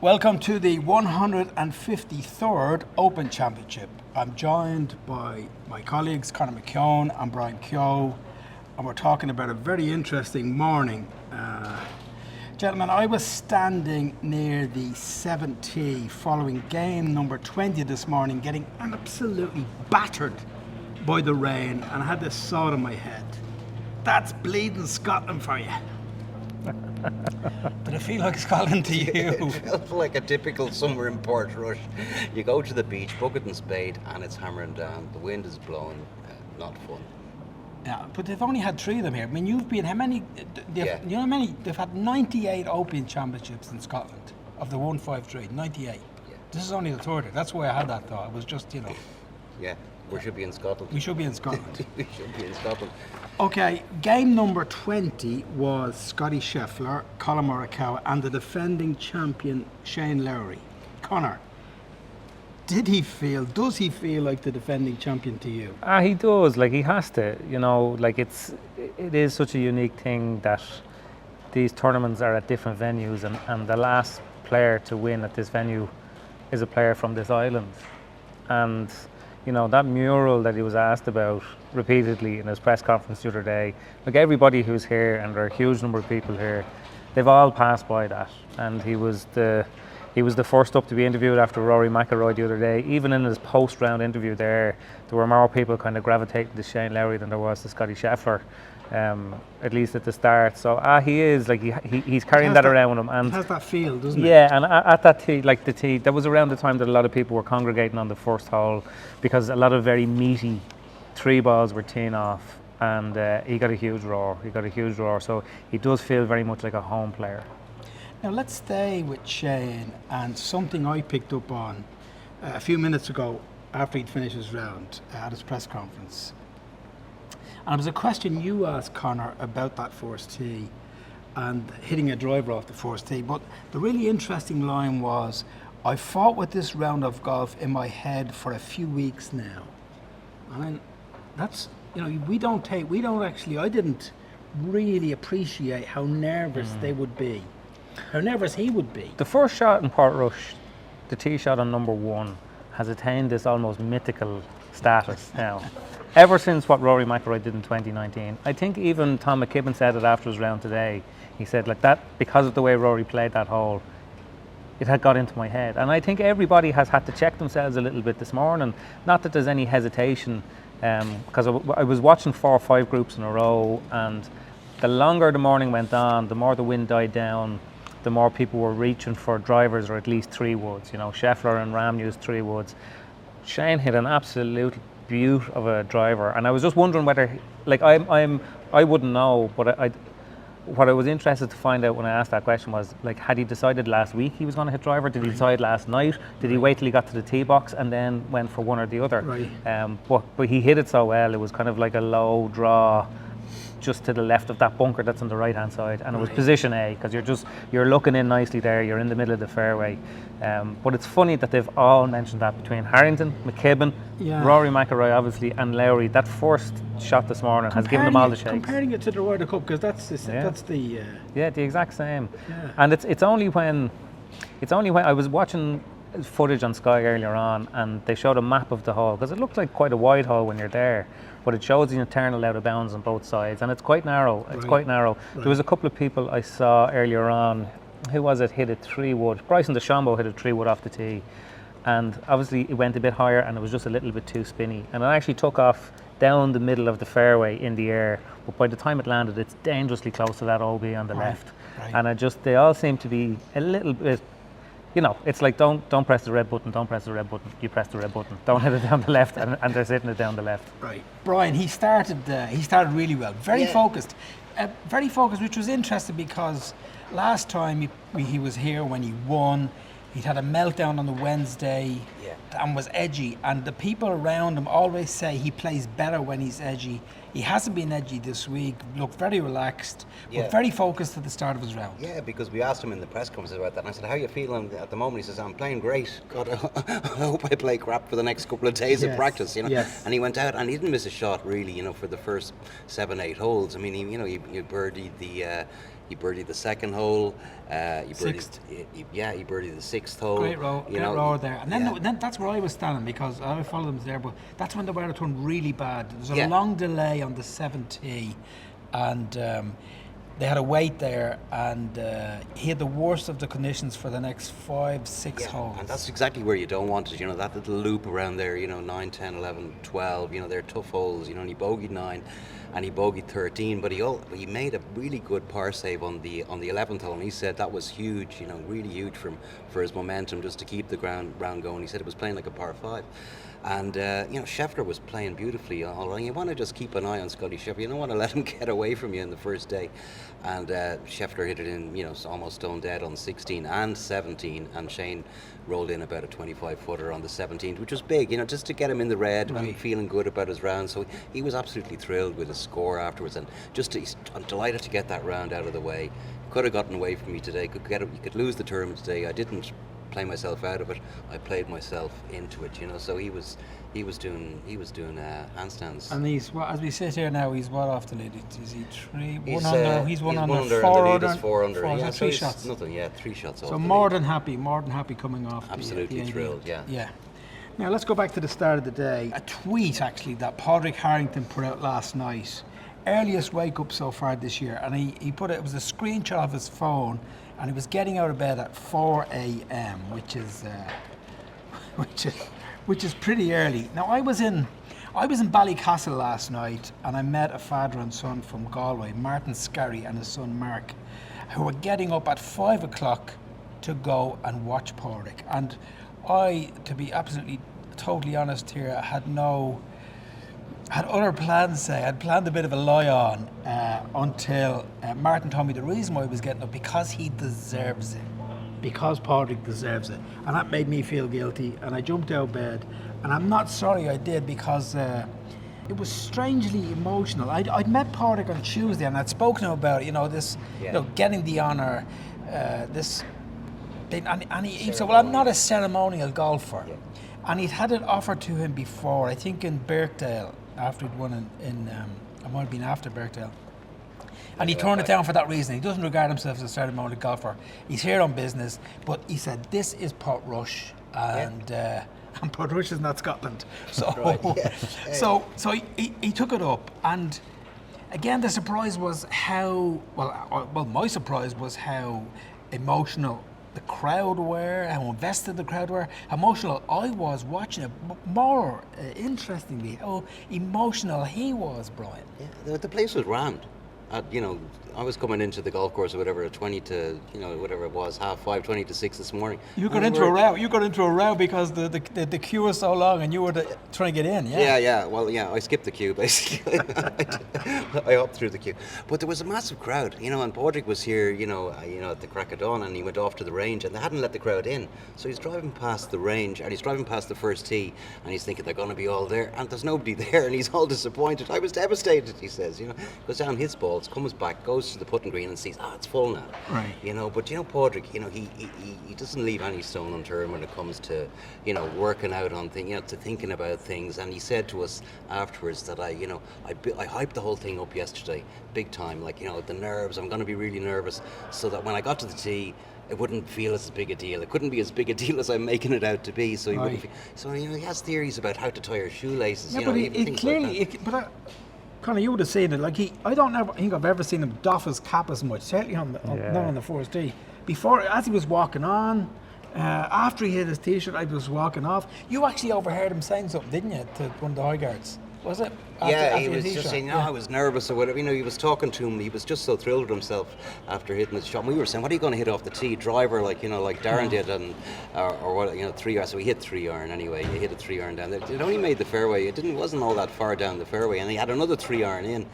Welcome to the 153rd Open Championship. I'm joined by my colleagues Conor McKibbin and Brian Keogh, and we're talking about a very interesting morning. Gentlemen, I was standing near the 7th tee following game number 20 this morning, getting absolutely battered by the rain, and I had this thought in my head. That's bleeding Scotland for you. Did it feel like Scotland to you? It felt like a typical summer in Portrush. You go to the beach, bucket and spade, and it's hammering down. The wind is blowing. Not fun. Yeah, but they've only had 3 of them here. I mean, you've been, how many? You know how many? They've had 98 Open Championships in Scotland of the 153. 98. Yeah. This is only the 3rd. That's why I had that thought. It was just, Yeah, we should be in Scotland. We should be in Scotland. We should be in Scotland. Okay, game number 20 was Scotty Scheffler, Colin Morikawa, and the defending champion Shane Lowry. Conor, does he feel like the defending champion to you? He does. Like, he has to. It is such a unique thing that these tournaments are at different venues, and the last player to win at this venue is a player from this island. And that mural that he was asked about repeatedly in his press conference the other day, like, everybody who's here, and there are a huge number of people here, they've all passed by that. And he was the first up to be interviewed after Rory McIlroy the other day. Even in his post-round interview there were more people kind of gravitating to Shane Lowry than there was to Scotty Scheffler, at least at the start. So he is, like, he's carrying that around with him. And it has that feel, doesn't it? Yeah, and at that tee, like the tee, that was around the time that a lot of people were congregating on the first hole, because a lot of very meaty 3 balls were teeing off, and he got a huge roar. So he does feel very much like a home player. Now let's stay with Shane, and something I picked up on a few minutes ago after he'd finished his round at his press conference. And it was a question you asked Conor about that first tee and hitting a driver off the first tee. But the really interesting line was, I fought with this round of golf in my head for a few weeks now. And that's, I didn't really appreciate how nervous they would be. How nervous he would be. The first shot in Portrush, the tee shot on number 1, has attained this almost mythical status now. Ever since what Rory McIlroy did in 2019. I think even Tom McKibbin said it after his round today. He said, like, that, because of the way Rory played that hole, it had got into my head. And I think everybody has had to check themselves a little bit this morning. Not that there's any hesitation, because I was watching 4 or 5 groups in a row, and the longer the morning went on, the more the wind died down, the more people were reaching for drivers, or at least 3 woods. Scheffler and Ram used 3 woods. Shane hit an absolute beaut of a driver, and I was just wondering whether, like, I wouldn't know, but what I was interested to find out when I asked that question was, like, had he decided last week he was going to hit driver? Did he decide last night? Did he wait till he got to the tee box and then went for one or the other? Right. But he hit it so well. It was kind of like a low draw, just to the left of that bunker that's on the right hand side, and it was position A, because you're looking in nicely there, you're in the middle of the fairway. But it's funny that they've all mentioned that, between Harrington, McKibbin, Rory McIlroy obviously, and Lowry. That first shot this morning has given them all the shakes. Comparing it to the Ryder Cup, because that's the the exact same. Yeah. And it's only when I was watching footage on Sky earlier on, and they showed a map of the hole, because it looks like quite a wide hole when you're there, but it shows the internal out of bounds on both sides, and it's quite narrow. Right. There was a couple of people I saw earlier on, who was it, hit a 3 wood. Bryson DeChambeau hit a 3 wood off the tee, and obviously it went a bit higher, and it was just a little bit too spinny, and it actually took off down the middle of the fairway in the air, but by the time it landed, it's dangerously close to that OB on the left. Right. And they all seem to be a little bit, it's like, don't press the red button, you press the red button, don't hit it down the left, and they're hitting it down the left. Right. Brian, he started really well, very focused, which was interesting, because last time he was here when he won, he'd had a meltdown on the Wednesday and was edgy, and the people around him always say he plays better when he's edgy. He hasn't been edgy this week. Looked very relaxed, Yeah. but very focused at the start of his round. Yeah, because we asked him in the press conference about that, and I said, "How are you feeling at the moment?" He says, "I'm playing great. God, I hope I play crap for the next couple of days of Yes, practice." yes. And he went out and he didn't miss a shot really, for the first 7-8 holes. I mean, he birdied the second hole. He Sixth. birdied the sixth hole. Great row there. And then that's where I was standing, because I followed them there, but that's when the weather turned really bad. There was a long delay on the 7th tee, and they had to wait there, and he had the worst of the conditions for the next 5-6 holes. And that's exactly where you don't want it, that little loop around there, 9, 10, 11, 12, they're tough holes, and he bogeyed 9 and he bogeyed 13, but he made a really good par save on the 11th hole, and he said that was huge, really huge for his momentum, just to keep the round going. He said it was playing like a par 5. And Scheffler was playing beautifully. You want to just keep an eye on Scotty Scheffler. You don't want to let him get away from you in the first day. And Scheffler hit it in, almost stone dead on 16 and 17. And Shane rolled in about a 25-footer on the 17th, which was big, just to get him in the red and feeling good about his round. So he was absolutely thrilled with his score afterwards. And I'm delighted to get that round out of the way. Could have gotten away from me today. You could lose the tournament today. I didn't play myself out of it. I played myself into it, So he was doing handstands. And he's, as we sit here now, he's what off the lead? Is he 3? He's 1 under. He's 1 under. and the 4 lead under. is 4 under. So So 3 shots. Nothing. Yeah, 3 shots. So off the more lead. than happy coming off. Absolutely the thrilled. Yeah. Yeah. Now let's go back to the start of the day. A tweet actually that Padraig Harrington put out last night. Earliest wake up so far this year, and he put it was a screenshot of his phone, and he was getting out of bed at 4 a.m., which is pretty early. Now I was in Ballycastle last night, and I met a father and son from Galway, Martin Scarry and his son Mark, who were getting up at 5 o'clock to go and watch Padraig. And I, to be absolutely totally honest here, had other plans. I'd planned a bit of a lie on until Martin told me the reason why he was getting up, because he deserves it. Because Padraig deserves it. And that made me feel guilty, and I jumped out of bed. And I'm not sorry I did, because it was strangely emotional. I'd met Padraig on Tuesday, and I'd spoken to him about this, getting the honour, this thing. And he said, well, I'm not a ceremonial golfer. Yeah. And he'd had it offered to him before, I think in Birkdale, after he'd won it might have been after Birkdale. And he turned it down for that reason. He doesn't regard himself as a ceremonial golfer. He's here on business, but he said, this is Portrush, and Portrush is not Scotland. So, right, yeah. so he took it up, and again, the surprise was how, my surprise was how emotional the crowd were, how invested the crowd were, how emotional I was watching it. More interestingly, how emotional he was, Brian. Yeah, the place was rammed. I was coming into the golf course or whatever at 20 to, whatever it was, 5:30, 20 to 6 this morning. You got into a row. You got into a row because the queue was so long, and you were trying to get in. Yeah. Yeah. Well, yeah, I skipped the queue basically. I hopped through the queue, but there was a massive crowd. And Padraig was here, at the crack of dawn, and he went off to the range, and they hadn't let the crowd in. So he's driving past the range, and he's driving past the first tee, and he's thinking they're going to be all there, and there's nobody there, and he's all disappointed. I was devastated. He says, goes down, hits balls, comes back, goes to the putting green and sees, it's full now. Right. But Padraig, he doesn't leave any stone unturned when it comes to, working out on things, to thinking about things. And he said to us afterwards that I hyped the whole thing up yesterday, big time. The nerves, I'm going to be really nervous, so that when I got to the tee, it wouldn't feel as big a deal. It couldn't be as big a deal as I'm making it out to be. So he wouldn't. So he has theories about how to tie your shoelaces. Yeah, but he clearly. Conor, you would have seen it. I don't think I've ever seen him doff his cap as much. Certainly not on the first tee. Before, as he was walking on, after he hit his T-shirt, I was walking off. You actually overheard him saying something, didn't you, to one of the high guards? Was it? He was just saying, I was nervous or whatever. He was talking to him. He was just so thrilled with himself after hitting his shot. And we were saying, what are you going to hit off the tee? Driver, like Darren did, and or what, 3 iron. So he hit 3 iron anyway. He hit a 3 iron down there. It only made the fairway. It wasn't all that far down the fairway. And he had another 3 iron in.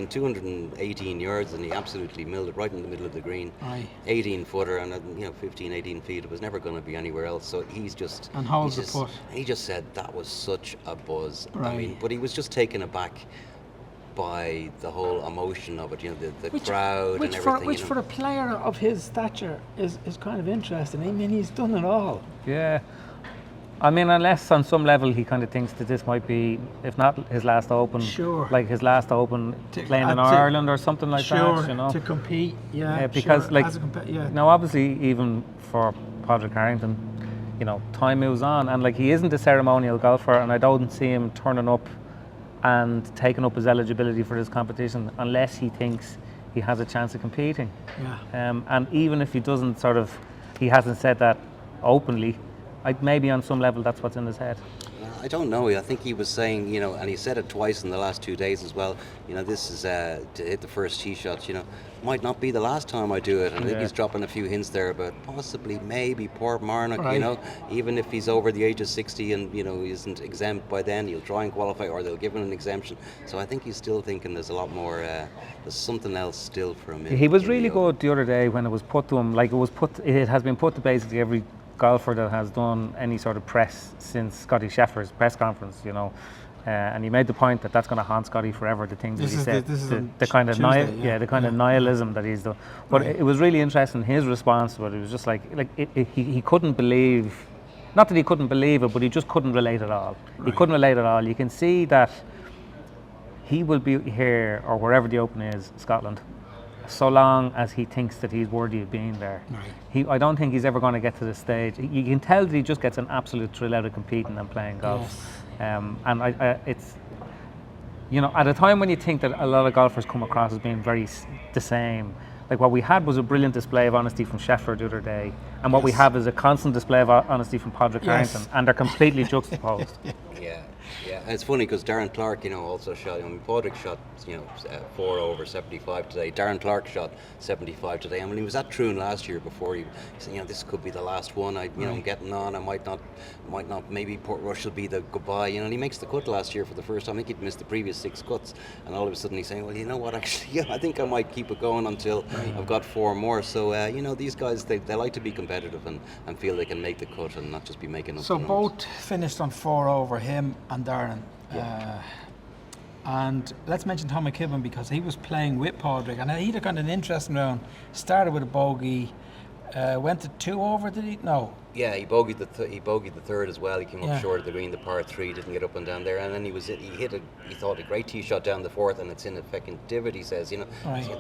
218 yards, and he absolutely milled it right in the middle of the green. Aye. 18 footer, and 15, 18 feet. It was never going to be anywhere else. So he's just. And holds the putt. He just said that was such a buzz. Right. But he was just taken aback by the whole emotion of it, you know, the crowd and everything. Which for a player of his stature is kind of interesting. I mean, he's done it all. Yeah. I mean, unless on some level he kind of thinks that this might be, if not his last Open, Sure. like his last Open playing in Ireland or something like that, you know. To compete, yeah. Because sure. like, yeah. now obviously even for Padraig Harrington, you know, time moves on, and like he isn't a ceremonial golfer, and I don't see him turning up and taking up his eligibility for this competition unless he thinks he has a chance of competing. Yeah. And even if he doesn't he hasn't said that openly, maybe on some level that's what's in his head. I don't know. I think he was saying, you know, and he said it twice in the last 2 days as well. You know, this is to hit the first tee shot. You know, might not be the last time I do it. And I think he's dropping a few hints there about possibly, maybe Port Marnock. Right. You know, even if he's over the age of 60 and you know he isn't exempt by then, he'll try and qualify, or they'll give him an exemption. So I think he's still thinking there's a lot more. There's something else still for him. He was really good the other day when it was put to him. Like it has been put to basically every golfer that has done any sort of press since Scotty Scheffler's press conference, you know, and he made the point that that's going to haunt Scotty forever. The things that he said, the kind of the kind of nihilism that he's done. But it was really interesting his response to it. It was just like he couldn't believe, not that he couldn't believe it, but he just couldn't relate at all. He couldn't relate at all. You can see that he will be here or wherever the Open is, Scotland, so long as he thinks that he's worthy of being there. Right. I don't think he's ever going to get to this stage. You can tell that he just gets an absolute thrill out of competing and playing golf. Yes. And it's, you know, at a time when you think that a lot of golfers come across as being very the same, like what we had was a brilliant display of honesty from Scheffler the other day, and what we have is a constant display of honesty from Padraig Harrington, and they're completely juxtaposed. Yeah, and it's funny because Darren Clarke, you know, also shot. I mean, Padraig shot, you know, 4 over 75 today. Darren Clarke shot 75 today. I mean, he was at Troon last year before he said, you know, this could be the last one. I'm getting on. I might not. Maybe Portrush will be the goodbye. You know, and he makes the cut last year for the first time. I think he'd missed the previous 6 cuts, and all of a sudden he's saying, well, you know what? Actually, yeah, I think I might keep it going until I've got 4 more. So, you know, these guys they like to be competitive and feel they can make the cut and not just be making up. So both finished on 4 over, him and Darren. And let's mention Tom McKibbin because he was playing with Padraig, and he had kind of an interesting round. Started with a bogey, went to 2 over. Did he? No. Yeah, he bogeyed the third as well. He came up short of the green, the par 3, didn't get up and down there, and then he thought a great tee shot down the 4th, and it's in a fucking divot. He says, you know,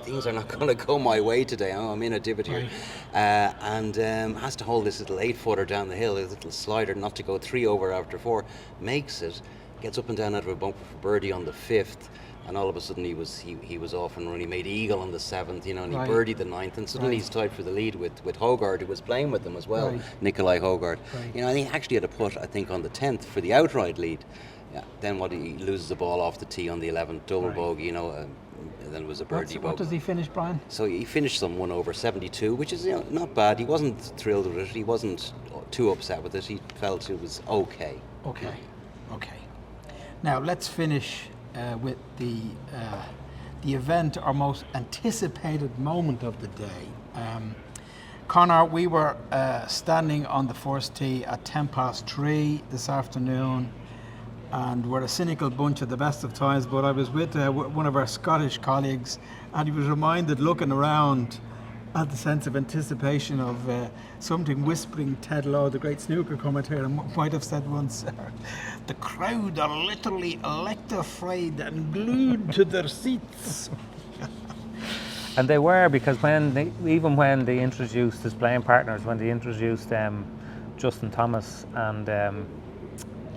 things are not going to go my way today. I'm in a divot here, and has to hold this little 8-footer down the hill, a little slider, not to go 3 over after 4. Makes it. Gets up and down out of a bumper for birdie on the 5th, and all of a sudden he was off and running. He made eagle on the 7th, you know, and he birdied the 9th, and suddenly he's tied for the lead with Hogard, who was playing with them as well, Nikolai Hogard. You know, and he actually had a putt, I think, on the 10th for the outright lead. Yeah. Then he loses the ball off the tee on the 11th, double bogey, you know. And then it was a birdie bogey. What does he finish, Brian? So he finished some 1 over 72, which is, you know, not bad. He wasn't thrilled with it. He wasn't too upset with it. He felt it was okay. Okay. Now let's finish with the event, our most anticipated moment of the day. Conor, we were standing on the first tee at 3:10 this afternoon, and we're a cynical bunch at the best of times, but I was with one of our Scottish colleagues, and he was reminded, looking around, at the sense of anticipation of something whispering Ted Law, the great snooker commentator, might have said once, the crowd are literally electrified and glued to their seats. And they were, because even when they introduced his playing partners, when they introduced Justin Thomas and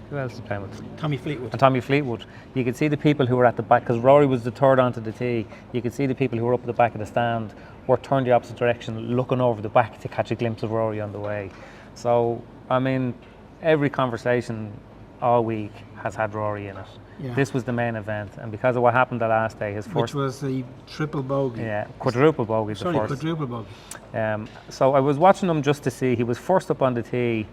who else is playing with? Tommy Fleetwood. And Tommy Fleetwood. You could see the people who were at the back, because Rory was the third onto the tee. You could see the people who were up at the back of the stand were turned the opposite direction, looking over the back to catch a glimpse of Rory on the way. So, I mean, every conversation all week has had Rory in it. Yeah. This was the main event, and because of what happened the last day, his first... Which was the triple bogey. Yeah, quadruple bogey. Quadruple bogey. So I was watching him just to see. He was first up on the tee.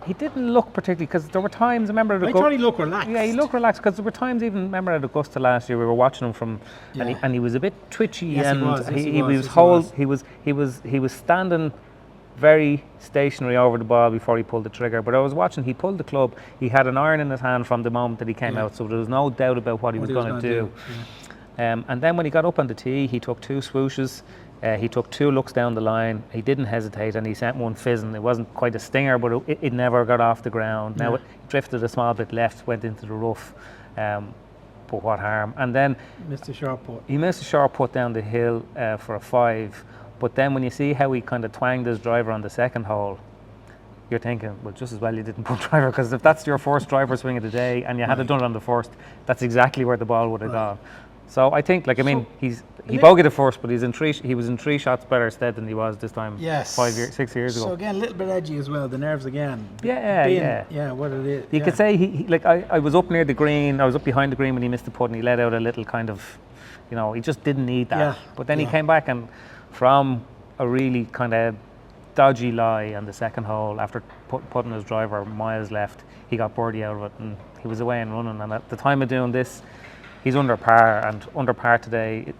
He didn't look particularly, because there were times, remember... I thought he looked relaxed. Yeah, he looked relaxed, because there were times, even, remember at Augusta last year, we were watching him from... Yeah. And he was a bit twitchy, yes, and he was standing very stationary over the ball before he pulled the trigger. But I was watching, he pulled the club, he had an iron in his hand from the moment that he came out, so there was no doubt about what he was going to do. And then when he got up on the tee, he took 2 swooshes, he took 2 looks down the line, he didn't hesitate, and he sent one fizzing. It wasn't quite a stinger, but it never got off the ground. Now it drifted a small bit left, went into the rough, but what harm. And then missed a short putt. He missed a short putt down the hill for a 5. But then when you see how he kind of twanged his driver on the second hole, you're thinking, well, just as well you didn't put driver, because if that's your first driver swing of the day and you had it done on the first, that's exactly where the ball would have gone. So I think, like, I mean, he bogeyed it first, but he was in 3 shots better stead than he was this time 6 years ago. So again, a little bit edgy as well, the nerves again. Yeah, what it is. You could say, he like, I was up near the green, I was up behind the green when he missed the putt, and he let out a little kind of, you know, he just didn't need that. Yeah. But then he came back, and from a really kind of dodgy lie on the second hole, after putting his driver miles left, he got birdie out of it, and he was away and running. And at the time of doing this, he's under par, and under par today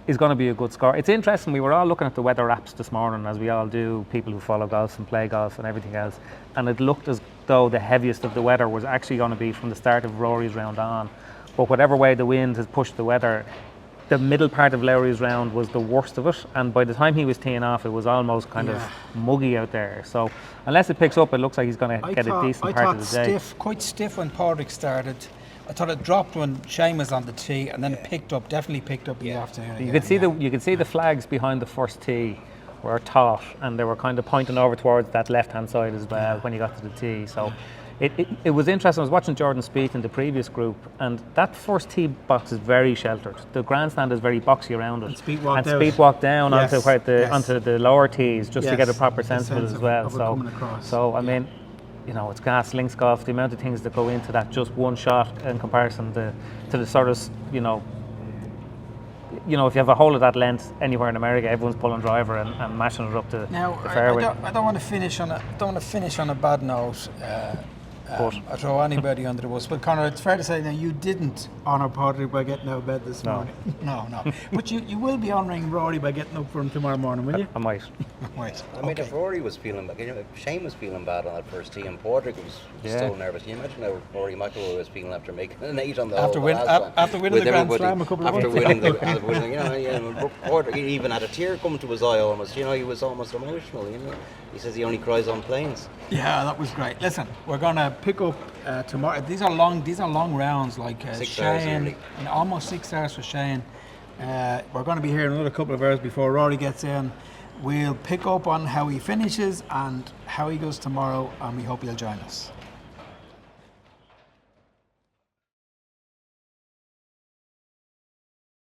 is going to be a good score. It's interesting, we were all looking at the weather apps this morning, as we all do, people who follow golf and play golf and everything else, and it looked as though the heaviest of the weather was actually going to be from the start of Rory's round on. But whatever way the wind has pushed the weather, the middle part of Lowry's round was the worst of it, and by the time he was teeing off, it was almost kind of muggy out there. So unless it picks up, it looks like he's going to get a decent part of the day. Quite stiff when Padraig started. I thought it dropped when Shane was on the tee, and then it picked up. Definitely picked up in the afternoon. You could see the flags behind the first tee were taut, and they were kind of pointing over towards that left-hand side as well when he got to the tee. So it was interesting. I was watching Jordan Spieth in the previous group, and that first tee box is very sheltered. The grandstand is very boxy around it. And Spieth walked down onto the lower tees just to get a proper sense of it as well. So I mean, you know, it's gas links golf. The amount of things that go into that just one shot in comparison to the sort of, you know, if you have a hole of that length anywhere in America, everyone's pulling driver and mashing it up to the fairway. I don't want to finish on a bad note. I throw anybody under the bus. But Conor, it's fair to say that you didn't honour Padraig by getting out of bed this morning. No. But you will be honouring Rory by getting up for him tomorrow morning, will you? I might. I mean, if Rory was feeling bad, if Shane was feeling bad on that first tee and Padraig was still nervous, can you imagine how Rory McIlroy was feeling after making an 8 on the hole? After winning the Grand Slam a couple of months ago. Padraig even had a tear come to his eye almost. You know, he was almost emotional. You know, he says he only cries on planes. Yeah, that was great. Listen, we're going to pick up tomorrow. These are long rounds, like 6 hours Shane, and almost 6 hours for Shane. We're going to be here another couple of hours before Rory gets in. We'll pick up on how he finishes and how he goes tomorrow, and we hope you'll join us.